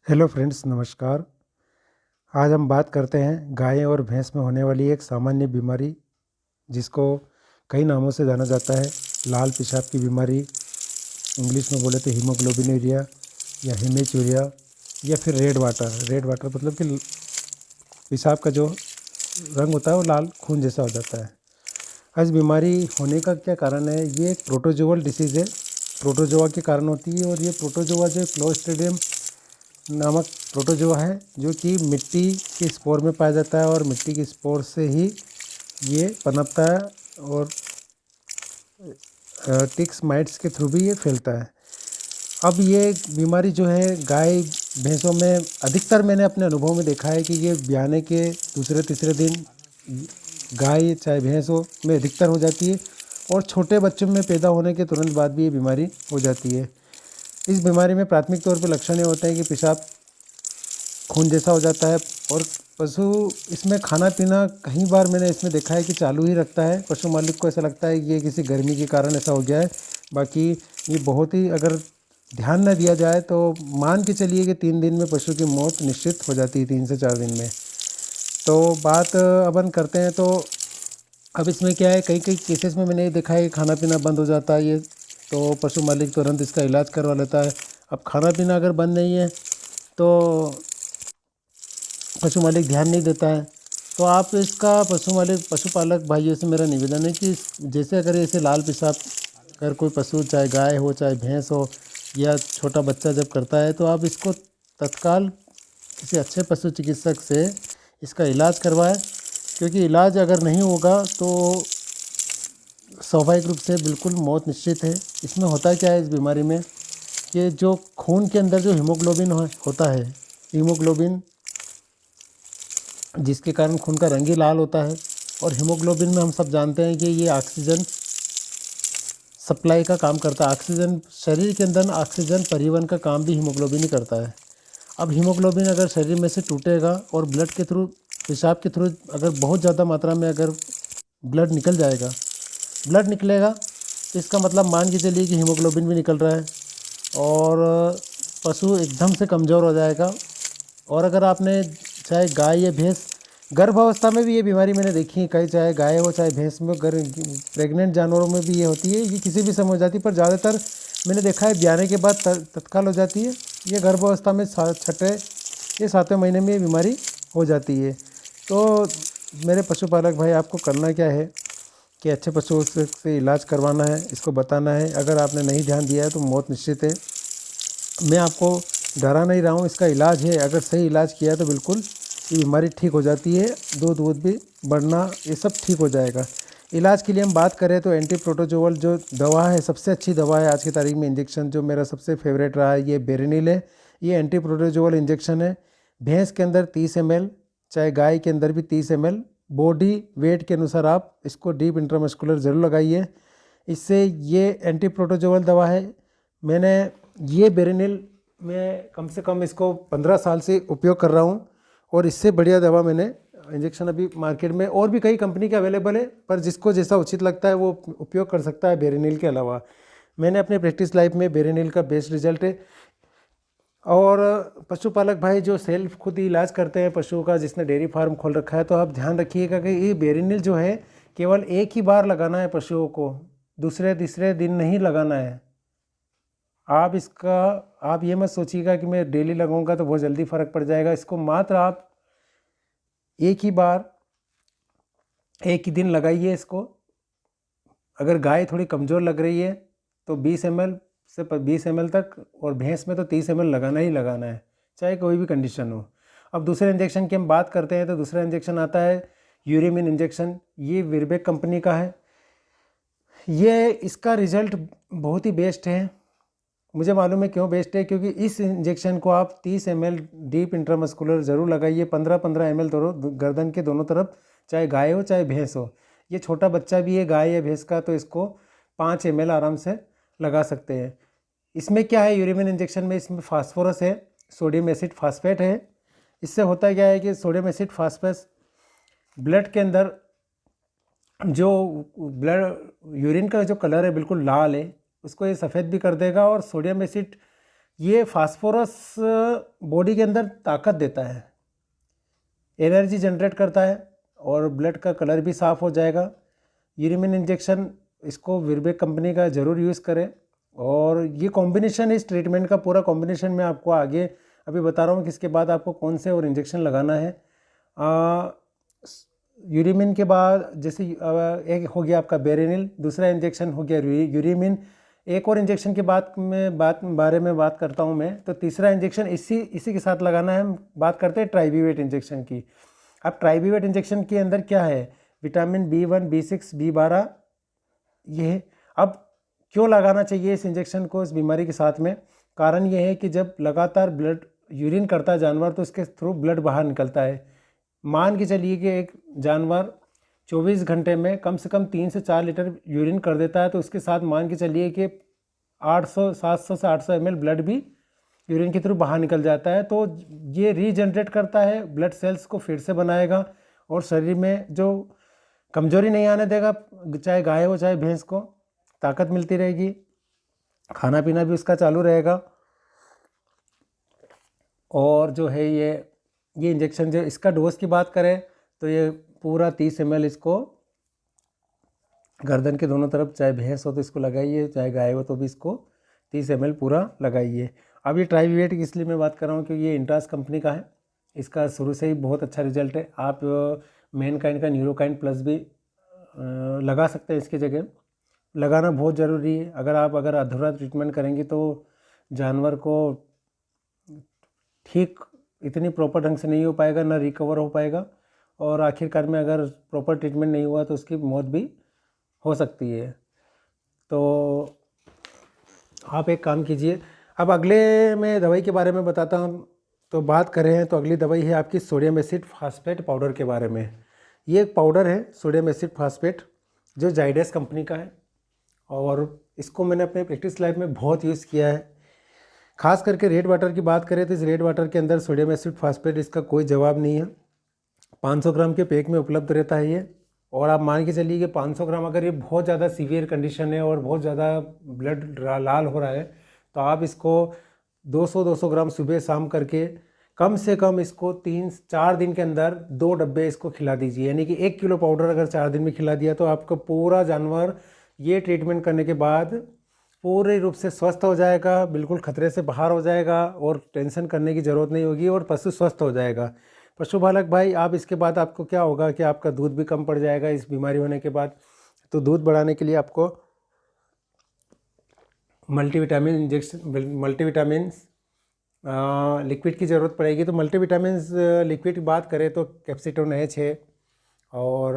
Hello friends, नमस्कार। आज हम बात करते हैं गाय और भैंस में होने वाली एक सामान्य बीमारी जिसको कई नामों से जाना जाता है। लाल पेशाब की बीमारी, इंग्लिश में बोले तो हीमोग्लोबिनूरिया या हेमेचूरिया, या फिर रेड वाटर। रेड वाटर मतलब कि पेशाब का जो रंग होता है वो लाल खून जैसा हो जाता है। आज बीमारी होने का क्या कारण है? ये एक प्रोटोजोअल डिसीज़ है, प्रोटोजोआ के कारण होती है। और ये प्रोटोजोआ जो क्लोस्ट्रीडियम नामक प्रोटोजोआ है जो कि मिट्टी के स्पोर में पाया जाता है, और मिट्टी के स्पोर से ही ये पनपता है, और टिक्स माइट्स के थ्रू भी ये फैलता है। अब ये बीमारी जो है गाय भैंसों में अधिकतर मैंने अपने अनुभव में देखा है कि ये ब्याने के दूसरे तीसरे दिन गाय चाहे भैंस हो में अधिकतर हो जाती है, और छोटे बच्चों में पैदा होने के तुरंत बाद भी ये बीमारी हो जाती है। इस बीमारी में प्राथमिक तौर पर लक्षण ये होते हैं कि पेशाब खून जैसा हो जाता है, और पशु इसमें खाना पीना कई बार मैंने इसमें देखा है कि चालू ही रखता है। पशु मालिक को ऐसा लगता है कि ये किसी गर्मी के कारण ऐसा हो गया है। बाकी ये बहुत ही, अगर ध्यान न दिया जाए तो मान के चलिए कि 3 दिन में पशु की मौत निश्चित हो जाती है, 3 से 4 दिन में। तो बात अपन करते हैं, तो अब इसमें क्या है, कई कई केसेस में मैंने देखा है कि खाना पीना बंद हो जाता है ये, तो पशु मालिक तुरंत इसका इलाज करवा लेता है। अब खाना पीना अगर बंद नहीं है तो पशु मालिक ध्यान नहीं देता है, तो आप इसका पशुपालक भाइयों से मेरा निवेदन है कि जैसे अगर ऐसे लाल पेशाब अगर कोई पशु, चाहे गाय हो चाहे भैंस हो या छोटा बच्चा जब करता है, तो आप इसको तत्काल किसी अच्छे पशु चिकित्सक से इसका इलाज करवाएं। क्योंकि इलाज अगर नहीं होगा तो स्वाभाविक रूप से बिल्कुल मौत निश्चित है। इसमें होता क्या है इस बीमारी में कि जो खून के अंदर जो हीमोग्लोबिन होता है, हीमोग्लोबिन जिसके कारण खून का रंग ही लाल होता है, और हीमोग्लोबिन में हम सब जानते हैं कि ये ऑक्सीजन सप्लाई का काम करता है। ऑक्सीजन शरीर के अंदर ऑक्सीजन परिवहन का काम भी हीमोग्लोबिन ही करता है। अब हीमोग्लोबिन अगर शरीर में से टूटेगा और ब्लड के थ्रू, पेशाब के थ्रू अगर बहुत ज़्यादा मात्रा में अगर ब्लड निकलेगा तो इसका मतलब मान के चलिए कि हीमोग्लोबिन भी निकल रहा है, और पशु एकदम से कमज़ोर हो जाएगा। और अगर आपने चाहे गाय या भैंस, गर्भावस्था में भी ये बीमारी मैंने देखी है कई, चाहे गाय हो चाहे भैंस में, प्रेग्नेंट जानवरों में भी ये होती है। ये किसी भी समय हो जाती है, पर ज़्यादातर मैंने देखा है ब्याने के बाद तत्काल हो जाती है। ये गर्भावस्था में 6ठे या 7वें महीने में ये बीमारी हो जाती है। तो मेरे पशुपालक भाई, आपको करना क्या है कि अच्छे पशुओं से इलाज करवाना है, इसको बताना है। अगर आपने नहीं ध्यान दिया है तो मौत निश्चित है। मैं आपको डरा नहीं रहा हूँ, इसका इलाज है। अगर सही इलाज किया तो बिल्कुल ये बीमारी ठीक हो जाती है। दूध भी बढ़ना, ये सब ठीक हो जाएगा। इलाज के लिए हम बात करें तो एंटी प्रोटोजोअल जो दवा है, सबसे अच्छी दवा है आज की तारीख में। इंजेक्शन जो मेरा सबसे फेवरेट रहा है ये बेरेनिल है। ये एंटी प्रोटोजोअल इंजेक्शन है। भैंस के अंदर 30 ml, चाहे गाय के अंदर भी 30 ml, बॉडी वेट के अनुसार आप इसको डीप इंट्रामस्कुलर ज़रूर लगाइए। इससे ये एंटी प्रोटोजोअल दवा है। मैंने ये बेरेनिल में कम से कम इसको 15 साल से उपयोग कर रहा हूँ, और इससे बढ़िया दवा मैंने इंजेक्शन अभी मार्केट में और भी कई कंपनी के अवेलेबल है, पर जिसको जैसा उचित लगता है वो उपयोग कर सकता है बेरेनिल के अलावा। मैंने अपने प्रैक्टिस लाइफ में बेरेनिल का बेस्ट रिजल्ट है। और पशुपालक भाई जो सेल्फ खुद ही इलाज करते हैं पशुओं का, जिसने डेयरी फार्म खोल रखा है, तो आप ध्यान रखिएगा कि ये बेरेनिल जो है केवल एक ही बार लगाना है पशुओं को, दूसरे तीसरे दिन नहीं लगाना है। आप ये मत सोचिएगा कि मैं डेली लगाऊंगा तो बहुत जल्दी फ़र्क पड़ जाएगा। इसको मात्र आप एक ही बार, एक ही दिन लगाइए इसको। अगर गाय थोड़ी कमज़ोर लग रही है तो 20 ml से 20 ml तक, और भैंस में तो 30 ml लगाना ही लगाना है, चाहे कोई भी कंडीशन हो। अब दूसरे इंजेक्शन की हम बात करते हैं तो दूसरा इंजेक्शन आता है यूरेमिन इंजेक्शन। ये वीरबैक कंपनी का है। ये इसका रिज़ल्ट बहुत ही बेस्ट है। मुझे मालूम है क्यों बेस्ट है, क्योंकि इस इंजेक्शन को आप 30 ml डीप इंट्रामस्कुलर ज़रूर लगाइए, 15-15 ml गर्दन के दोनों तरफ, चाहे गाय हो चाहे भैंस हो। ये छोटा बच्चा भी है गाय या भैंस का, तो इसको 5 ml आराम से लगा सकते हैं। इसमें क्या है यूरेमिन इंजेक्शन में, इसमें फास्फोरस है, सोडियम एसिड फास्फेट है। इससे होता क्या है कि सोडियम एसिड फास्फेट ब्लड के अंदर जो यूरिन का जो कलर है बिल्कुल लाल है, उसको ये सफ़ेद भी कर देगा। और सोडियम एसिड ये फास्फोरस बॉडी के अंदर ताकत देता है, एनर्जी जनरेट करता है और ब्लड का कलर भी साफ़ हो जाएगा। यूरिमिन इंजेक्शन इसको वीरबेक कंपनी का ज़रूर यूज़ करें। और ये कॉम्बिनेशन, इस ट्रीटमेंट का पूरा कॉम्बिनेशन मैं आपको आगे अभी बता रहा हूँ कि इसके बाद आपको कौन से और इंजेक्शन लगाना है। यूरिमिन के बाद जैसे एक हो गया आपका बेरेनिल, दूसरा इंजेक्शन हो गया यूरिमिन, एक और इंजेक्शन के बारे में बात करता हूँ मैं। तो तीसरा इंजेक्शन इसी के साथ लगाना है। हम बात करते हैं ट्राइब्यूवेट इंजेक्शन की। अब ट्राइब्यूवेट इंजेक्शन के अंदर क्या है, विटामिन B1, B6, B12 ये। अब क्यों लगाना चाहिए इस इंजेक्शन को इस बीमारी के साथ में? कारण ये है कि जब लगातार ब्लड यूरिन करता है जानवर तो उसके थ्रू ब्लड बाहर निकलता है। मान के चलिए कि एक जानवर 24 घंटे में कम से कम 3 से 4 लीटर यूरिन कर देता है, तो उसके साथ मान के चलिए कि 700 से 800 ml ब्लड भी यूरिन के थ्रू बाहर निकल जाता है। तो ये रीजनरेट करता है, ब्लड सेल्स को फिर से बनाएगा और शरीर में जो कमजोरी नहीं आने देगा, चाहे गाय हो चाहे भैंस को ताकत मिलती रहेगी, खाना पीना भी उसका चालू रहेगा। और जो है ये इंजेक्शन, जो इसका डोज की बात करें तो ये पूरा 30 ml इसको गर्दन के दोनों तरफ, चाहे भैंस हो तो इसको लगाइए, चाहे गाय हो तो भी इसको 30 ml पूरा लगाइए। अब ये ट्राइब्यूवेट की इसलिए मैं बात कर रहा हूँ क्योंकि ये इंट्रास कंपनी का है, इसका शुरू से ही बहुत अच्छा रिजल्ट है। आप मैनकाइंड का न्यूरोकाइंड प्लस भी लगा सकते हैं इसकी जगह। लगाना बहुत ज़रूरी है। अगर अधूरा ट्रीटमेंट करेंगे तो जानवर को ठीक इतनी प्रॉपर ढंग से नहीं हो पाएगा, ना रिकवर हो पाएगा, और आखिरकार में अगर प्रॉपर ट्रीटमेंट नहीं हुआ तो उसकी मौत भी हो सकती है। तो आप एक काम कीजिए। अब अगले मैं दवाई के बारे में बताता हूँ। तो बात करें तो अगली दवाई है आपकी सोडियम एसिड फास्फेट पाउडर के बारे में। ये एक पाउडर है सोडियम एसिड फास्फेट जो जाइडस कंपनी का है, और इसको मैंने अपने प्रैक्टिस लाइफ में बहुत यूज़ किया है। खास करके रेड वाटर की बात करें तो इस रेड वाटर के अंदर सोडियम एसिड फास्फेट इसका कोई जवाब नहीं है। 500 ग्राम के पैक में उपलब्ध रहता है ये। और आप मान के चलिए कि 500 ग्राम अगर ये बहुत ज़्यादा सीवियर कंडीशन है और बहुत ज़्यादा ब्लड लाल हो रहा है तो आप इसको 200 ग्राम सुबह शाम करके कम से कम इसको 3-4 दिन के अंदर 2 डब्बे इसको खिला दीजिए। यानी कि 1 किलो पाउडर अगर 4 दिन में खिला दिया तो आपका पूरा जानवर ये ट्रीटमेंट करने के बाद पूरे रूप से स्वस्थ हो जाएगा, बिल्कुल खतरे से बाहर हो जाएगा और टेंशन करने की ज़रूरत नहीं होगी और पशु स्वस्थ हो जाएगा। पशुपालक भाई, आप इसके बाद आपको क्या होगा कि आपका दूध भी कम पड़ जाएगा इस बीमारी होने के बाद। तो दूध बढ़ाने के लिए आपको मल्टीविटामिन इंजेक्शन, मल्टीविटामिन लिक्विड की ज़रूरत पड़ेगी। तो मल्टीविटामिन लिक्विड की बात करें तो कैप्सिटोन एच है, और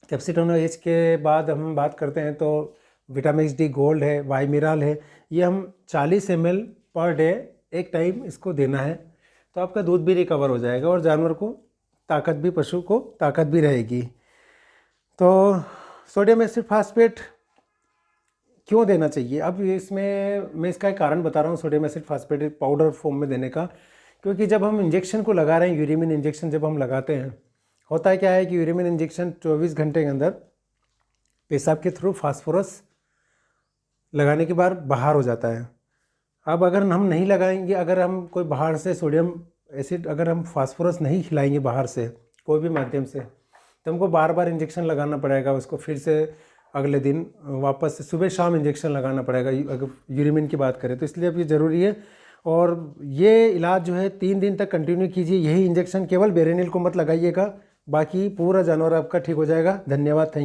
कैप्सिटोन एच के बाद हम बात करते हैं तो विटामिन डी गोल्ड है, वाइमिराल है। ये हम 40 ml पर डे एक टाइम इसको देना है, तो आपका दूध भी रिकवर हो जाएगा और जानवर को ताकत भी, पशु को ताकत भी रहेगी। तो सोडियम एसिड फास्फेट क्यों देना चाहिए? अब इसमें मैं इसका एक कारण बता रहा हूँ sodium acid phosphate powder form में देने का। क्योंकि जब हम इंजेक्शन को लगा रहे हैं, यूरिमिन इंजेक्शन जब हम लगाते हैं, होता है क्या है कि यूरिमिन इंजेक्शन 24 घंटे के अंदर पेशाब के थ्रू फास्फोरस लगाने के बाद बाहर हो जाता है। अब अगर हम नहीं लगाएंगे, अगर हम कोई बाहर से सोडियम एसिड, अगर हम फास्फोरस नहीं खिलाएंगे बाहर से कोई भी माध्यम से, तो हमको बार बार इंजेक्शन लगाना पड़ेगा उसको, फिर से अगले दिन वापस से सुबह शाम इंजेक्शन लगाना पड़ेगा अगर यूरिमिन की बात करें तो। इसलिए अब ये ज़रूरी है। और ये इलाज जो है 3 दिन तक कंटिन्यू कीजिए। यही इंजेक्शन, केवल बेरेनिल को मत लगाइएगा, बाकी पूरा जानवर आपका ठीक हो जाएगा। धन्यवाद, थैंक यू।